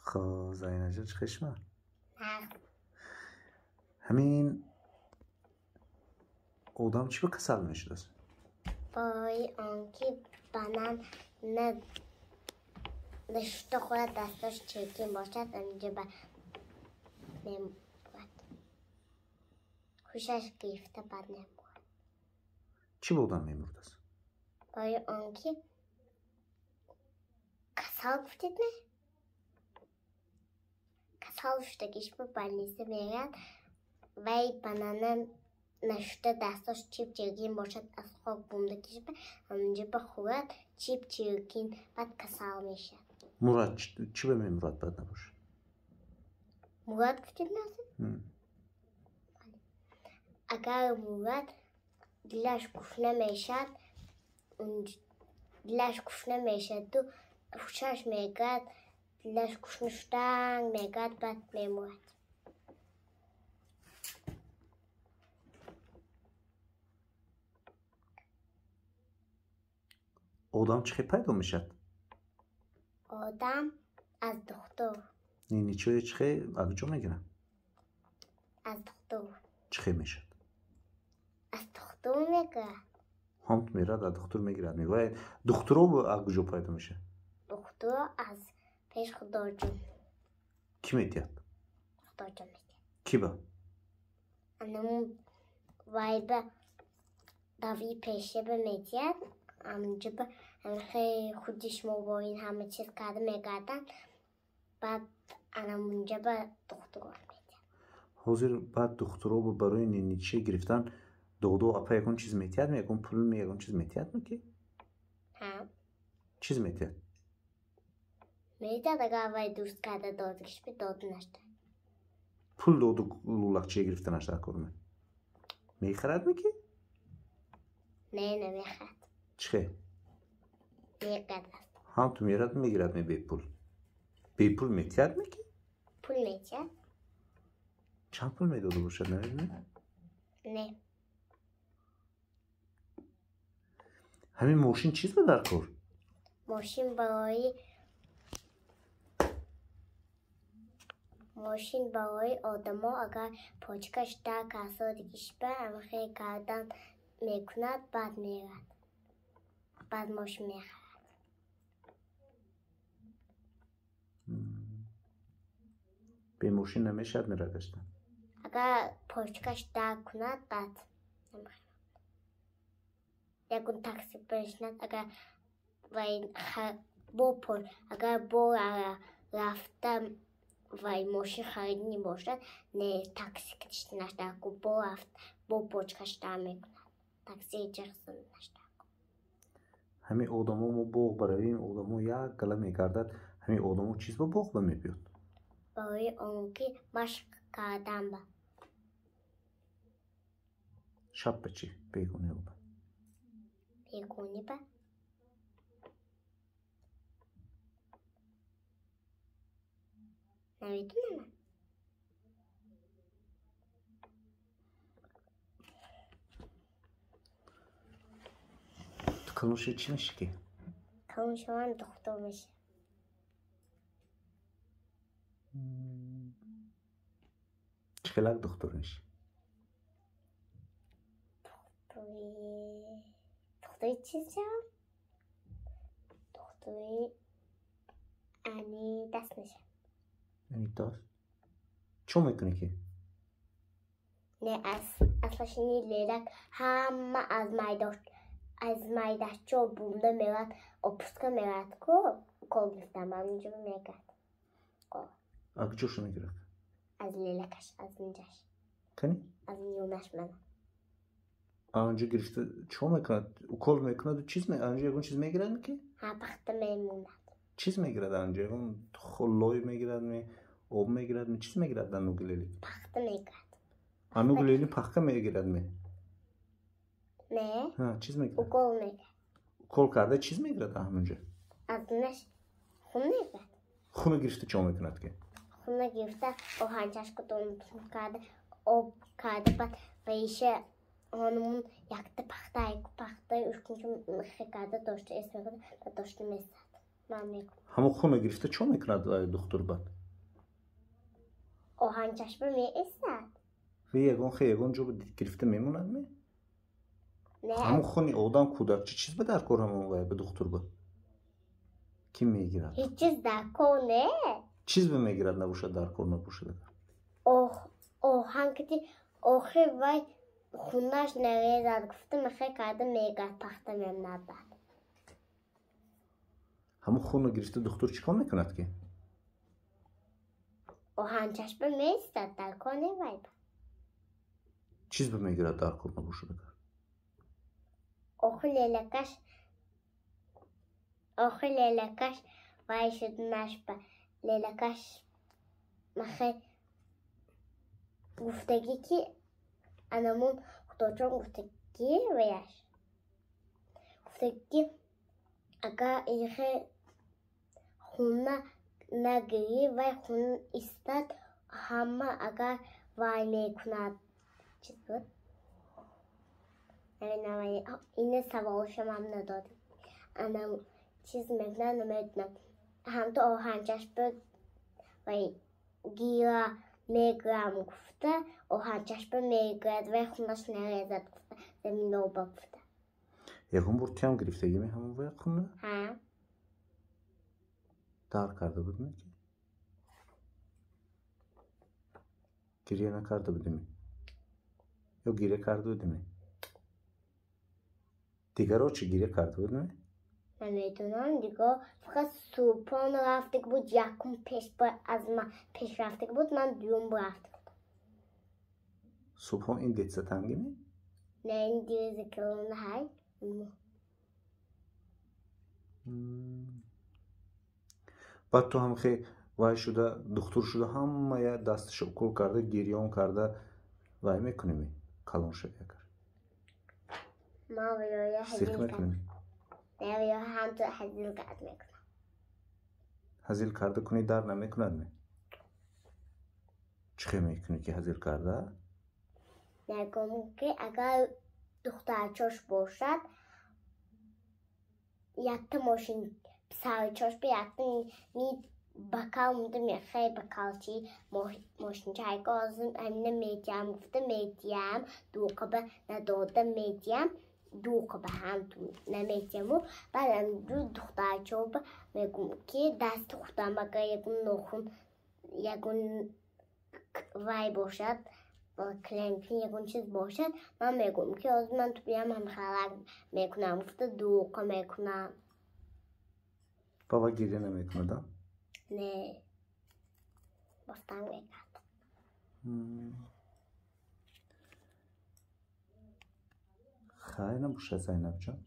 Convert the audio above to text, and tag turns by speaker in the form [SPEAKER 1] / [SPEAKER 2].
[SPEAKER 1] خب زینجا چه خشمه؟
[SPEAKER 2] همین
[SPEAKER 1] odam چی به کسل میشد؟
[SPEAKER 2] برای آنکه بنام نشته خود دستش چکین باشد اینجا به نمود خوشش گرفته بد نمود
[SPEAKER 1] چی به odam میمرد است؟
[SPEAKER 2] برای آنکه کسل گفتید نه؟ کسل شدگیش به بلنیسه میگرد وی بنام نشته دستش چیپ چرکین باشد از خواب بونده کشید همینجا به خورد چیپ چرکین بعد کسل میشه
[SPEAKER 1] مراد چی به مراد بد نباشه؟
[SPEAKER 2] مراد گفتید نه؟ اگر مراد دلش گشنه میشد دلش گشنه میشد و خوشش میگرد دلش گشنه شدن میگرد بعد میمرد
[SPEAKER 1] odam چی پیدا میشد؟
[SPEAKER 2] آدم از دکتر
[SPEAKER 1] نی چه چه اگجو میگیرن؟
[SPEAKER 2] از دکتر
[SPEAKER 1] چه میشد؟
[SPEAKER 2] از دکتر میگرد
[SPEAKER 1] هم تو میرد از دکتر میگیرد میگه دکترو به اگجو پیدا میشه؟
[SPEAKER 2] دکتر از پیش خدا جون
[SPEAKER 1] کی میتید؟
[SPEAKER 2] خدا جون میگه
[SPEAKER 1] کی با؟
[SPEAKER 2] انمون وای به داوی پیشه به میتید همینجا به خیلی خودش موبایل همه چیز کرده میگردن بعد انمونجا به دکتر میتید
[SPEAKER 1] حاضر بعد دکترو برای نیچه گرفتن دو اپا یکون چیز میتید میگن پول میگن چیز میتید میگه؟
[SPEAKER 2] ها
[SPEAKER 1] چیز میتید؟
[SPEAKER 2] میتید اگر وای دوست کرده دادگش به داد نشده
[SPEAKER 1] پول دو لولکچه گرفتن اشتر کنه میخرد میگه؟
[SPEAKER 2] نه نمیخواد
[SPEAKER 1] چه؟
[SPEAKER 2] میگرد
[SPEAKER 1] هم تو میرد میگیرد می بی پول میتید میگه؟
[SPEAKER 2] پول میتید
[SPEAKER 1] چند پول میداده باشد نمیدونی؟
[SPEAKER 2] نه
[SPEAKER 1] همین ماشین چیز به در کار؟
[SPEAKER 2] ماشین برای آدما اگر پاچکش در کسا دیگش به همخیلی کردن میکند بعد میرد بعد ماشین میخرد
[SPEAKER 1] به ماشین نمیشد میردشتن
[SPEAKER 2] اگر پاچکش در کند بعد نمیخرد یکون تاکسی بشند اگر با پول اگر با رفتم وای ماشین خریدنی باشد نه تاکسی کشت نشده که با رفت با پاچکش در میکند تاکسی جرسون نشده
[SPEAKER 1] همین آدمو ما بوغ برای این آدمو یک گله میگردد همین آدمو چیز با بوغ بمیبیاد
[SPEAKER 2] برای آنکه مشق کردن با
[SPEAKER 1] شب بچی بیگونه بود
[SPEAKER 2] بیگونی با نمیدونم
[SPEAKER 1] تو کلوشه چی میشه که؟
[SPEAKER 2] کلوشه من دکتر میشه
[SPEAKER 1] چقدر دکتر میشه؟
[SPEAKER 2] دکتری چیز جام؟ دکتری انی دست میشه
[SPEAKER 1] یعنی دست؟ چو میکنی که؟
[SPEAKER 2] نه اصلاش اینی لیلک همه از مایدش چو بونده میرد اپسکه میرد کل گفتم من اینجا میگرد
[SPEAKER 1] اگه جوشو میگرد؟
[SPEAKER 2] از لیلکش از اینجاش
[SPEAKER 1] کنی؟
[SPEAKER 2] از نیونش من
[SPEAKER 1] آنجا گرفته چو میکند؟ او کل میکند و چیز میگرد؟ آنجا یکون چیز میگرد که؟
[SPEAKER 2] ها بخته میموند
[SPEAKER 1] چیز میگرد آنجا یکون خلوی میگرد آب میگرد چیز میگرد در نوگلیلی؟
[SPEAKER 2] بخته میگرد
[SPEAKER 1] نوگلیلی پخکه میگرد
[SPEAKER 2] نه
[SPEAKER 1] ها چیز میگرد؟
[SPEAKER 2] او کل میگرد
[SPEAKER 1] کل کرده چیز میگرد همونجا؟
[SPEAKER 2] از نش خونه میگرد
[SPEAKER 1] خونه گرفته چو میکند که؟
[SPEAKER 2] خونه گرفته او هنچش کتون کرده آب کرده بعد ویشه هنمون یک پخته اش کنچون خیلی کرده داشته اسم کرده و داشته میزد من میکنم.
[SPEAKER 1] همون خونه گرفته چون میکند دکتر بعد
[SPEAKER 2] آهن چشم میایستد.
[SPEAKER 1] و یگون جو گرفته میموند می
[SPEAKER 2] نه
[SPEAKER 1] همون خونی آدم کودک چیز به در کار همون به دکتر بعد کی میگیرد
[SPEAKER 2] هیچ چیز در کار نه.
[SPEAKER 1] چیز به میگیرد نباشد در کار نباشد
[SPEAKER 2] آهن که آخه وای خونش نریزد گفته میخوای کرده میگرد تخته میم نداد.
[SPEAKER 1] همون خونه گرفته دکتر چیکار میکند که
[SPEAKER 2] آهن چشم میایستد در کار نوای.
[SPEAKER 1] چیز به میگیرد در کار نباشد
[SPEAKER 2] آخه لیلکش وای شد نشبه لیلکش مخی گفتگی که انمون خداچون گفتگی ویش گفتگی اگر ایخه خونه نگیری وای خون استد همه اگر وای میکند چیز بود این سوالش هم ندادیم انا چیز میکنن نمیدونم هم تو آهنجش بود وای گیره میگرم گفته آهنجش بود میگرد وای خونش نریزد گفته زمین نوبا گفته
[SPEAKER 1] یکون برتی هم گرفتگی می همون وای خونه
[SPEAKER 2] ها
[SPEAKER 1] در کرده بود می که گریه نکرده بودیم یا گریه کرده بودیم دیگر رو چی گریه کرده بودیم
[SPEAKER 2] نمیدونم دیگه فقط سوپان رفته بود یکم پیش از من پیش رفته بود من دوم رفته بود
[SPEAKER 1] صبح این دیت ستنگی می
[SPEAKER 2] نه این دیوزه کلونه های
[SPEAKER 1] بعد تو هم خیلی وای شده دکتر شده همه دستش کل کرده گریان کرده وای میکنیم کلان شد یکر
[SPEAKER 2] ما ویای
[SPEAKER 1] سیخ
[SPEAKER 2] هزیل کرد
[SPEAKER 1] میکنیم
[SPEAKER 2] نه ویای هم تو هزیل کرد میکنم
[SPEAKER 1] هزیل کرده کنی در نمیکند می چه میکنی که هزیل کرده
[SPEAKER 2] نگم که اگر دخترچاش باشد یک ماشین سرچاش به یک می بکال مونده میخوای بکالچی ماشین چای گازم همینه میدیم گفته میدیم دو قبه نداده میدیم دو قبه هم تو نمیدیم و بعد دو دخترچا میگم که دست خودم اگر یکون نخون یکون وای باشد با کلنکی یکون چیز باشد من میگم که از من تو بیم هم خلق میکنم گفته دوقه میکنم
[SPEAKER 1] بابا گریه نمیکندم
[SPEAKER 2] نه بافتن میکرد
[SPEAKER 1] خیلی نباشه زینب جان